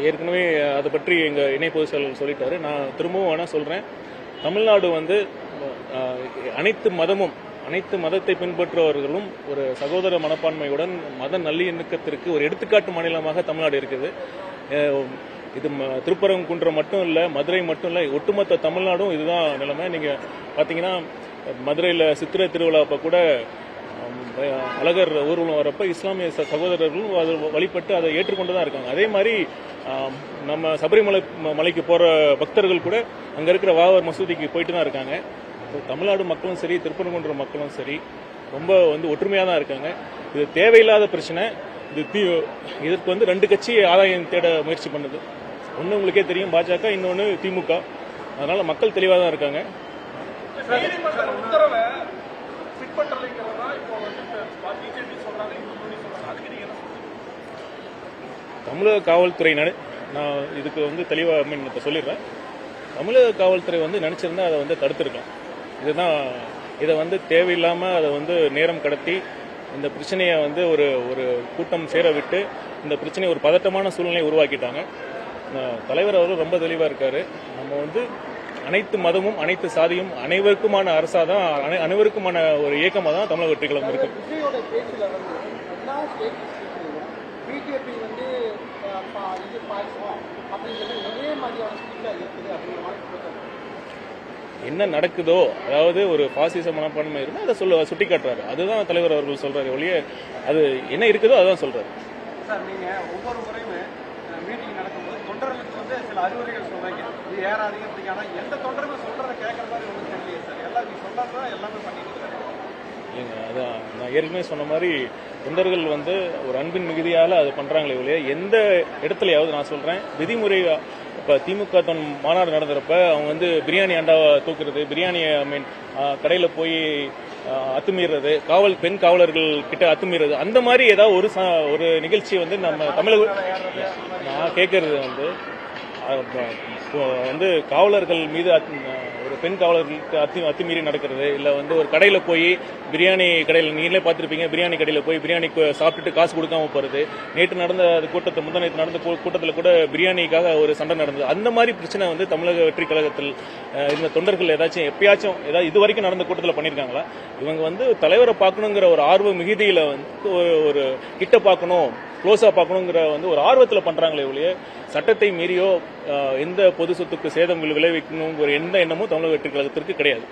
ஏற்கனவே அதை பற்றி எங்கள் இணை பொதுச் செயலாளர் சொல்லிட்டாரு. நான் திரும்பவும் வேணால் சொல்கிறேன். தமிழ்நாடு வந்து அனைத்து மதத்தை பின்பற்றுபவர்களும் ஒரு சகோதர மனப்பான்மையுடன் மத நல்லிணக்கத்திற்கு ஒரு எடுத்துக்காட்டு மாநிலமாக தமிழ்நாடு இருக்குது. இது திருப்பரங்குன்றம் மட்டும் இல்லை, மதுரை மட்டும் இல்லை, ஒட்டுமொத்த தமிழ்நாடும் இதுதான் நிலைமை. நீங்கள் பார்த்தீங்கன்னா மதுரையில் சித்திரை திருவிழா அப்போ கூட அழகர் ஊர்வலம் வரப்போ இஸ்லாமிய சகோதரர்களும் அதை வழிபட்டு அதை ஏற்றுக்கொண்டு தான் இருக்காங்க. அதே மாதிரி நம்ம சபரிமலை மலைக்கு போகிற பக்தர்கள் கூட அங்கே இருக்கிற வாவர் மசூதிக்கு போயிட்டு தான் இருக்காங்க. தமிழ்நாடு மக்களும் சரி, திருப்பரங்குன்றம் மக்களும் சரி ரொம்ப ஒற்றுமையாக தான் இருக்காங்க. இது தேவையில்லாத பிரச்சனை. இதற்கு ரெண்டு கட்சி ஆதாயம் தேட முயற்சி பண்ணுது. ஒன்று உங்களுக்கே தெரியும், பாஜக, இன்னொன்று திமுக. அதனால மக்கள் தெளிவாக தான் இருக்காங்க. தமிழக காவல்துறை நான் இதுக்கு தெளிவாக சொல்லிடுறேன். தமிழக காவல்துறை நினைச்சிருந்தா அதை தடுத்திருக்கலாம். இதை தேவையில்லாமல் அதை நேரம் கடத்தி இந்த பிரச்சனையை ஒரு கூட்டம் சேர விட்டு இந்த பிரச்சனையை ஒரு பதட்டமான சூழ்நிலையை உருவாக்கிட்டாங்க. தலைவர் அவர்கள் ரொம்ப தெளிவாக இருக்காரு. நம்ம அனைத்து மதமும் அனைத்து சாதியும் அனைவருக்குமான அரசா தான், அனைவருக்குமான ஒரு இயக்கமாக தான் தமிழக வெற்றி கழகம் இருக்கு. என்ன நடக்குதோ, அதாவது ஒரு பாசிச மனப்பான்மை இருந்தால் அதை சுட்டி காட்டுறாரு. அதுதான் தலைவர் அவர்கள் சொல்றாரு ஒழிய அது என்ன இருக்குதோ அதான் சொல்றாரு. சார், நீங்க ஒவ்வொரு முறையுமே மீட்டிங் நடக்கும்போது தொண்டர்களுக்கு சில அறிவுரைகள் சொல்றீங்க, இது ஏறாதீங்க அப்படிங்க. ஆனால் எந்த தொண்டருமே சொல்றதை கேட்கற மாதிரி ஒன்றும் தெரியலையே சார். எல்லாம் நீங்க சொல்றதுதான் எல்லாமே பண்ணிட்டு இருக்காங்க. இல்லைங்க, அதான் நான் ஏற்கனவே சொன்ன மாதிரி தொண்டர்கள் ஒரு அன்பின் மிகுதியால் அது பண்றாங்களே ஒழிய எந்த இடத்துலயாவது நான் சொல்றேன் விதிமுறை. இப்போ திமுக மாநாடு நடந்துறப்ப அவங்க பிரியாணி அண்டாவை தூக்குறது, பிரியாணி கடையில் போய் அத்துமீறது, பெண் காவலர்கள் கிட்ட அத்துமீறது, அந்த மாதிரி ஏதாவது ஒரு நிகழ்ச்சி நம்ம தமிழக நான் கேட்கறது காவலர்கள் மீது ஒரு பெண் காவலர்களுக்கு அத்துமீறி நடக்கிறது, இல்லை ஒரு கடையில் போய் பிரியாணி கடையில் நீங்களே பார்த்துருப்பீங்க, பிரியாணி கடையில் போய் பிரியாணி சாப்பிட்டுட்டு காசு கொடுக்காம போகிறது. நேற்று நடந்த கூட்டத்தை முந்தானேற்று நடந்த கூட்டத்தில் கூட பிரியாணிக்காக ஒரு சண்டை நடந்தது. அந்த மாதிரி பிரச்சனை தமிழக வெற்றி கழகத்தில் இந்த தொண்டர்கள் ஏதாச்சும் எப்பயாச்சும் இது வரைக்கும் நடந்த கூட்டத்தில் பண்ணியிருக்காங்களா? இவங்க தலைவரை பார்க்கணுங்கிற ஒரு ஆர்வ மிகுதியில் ஒரு கிட்ட பார்க்கணும், க்ளோஸா பார்க்கணுங்கிற ஒரு ஆர்வத்தில் பண்றாங்களே ஒழிய சட்டத்தை மீறியோ எந்த பொது சொத்துக்கு சேதம் விளைவிக்கணுங்கிற எந்த எண்ணமும் தமிழக வெற்றி கழகத்திற்கு கிடையாது.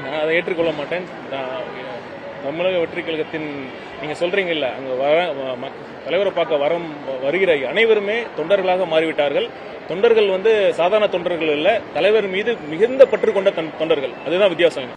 நான் அதை ஏற்றுக்கொள்ள மாட்டேன். தமிழக வெற்றி கழகத்தின் நீங்க சொல்றீங்கல்ல, அங்க தலைவரை பார்க்க வருகிற அனைவருமே தொண்டர்களாக மாறிவிட்டார்கள். தொண்டர்கள் சாதாரண தொண்டர்கள் இல்ல, தலைவர் மீது மிகுந்த பற்று கொண்ட தொண்டர்கள். அதுதான் வித்தியாசம்.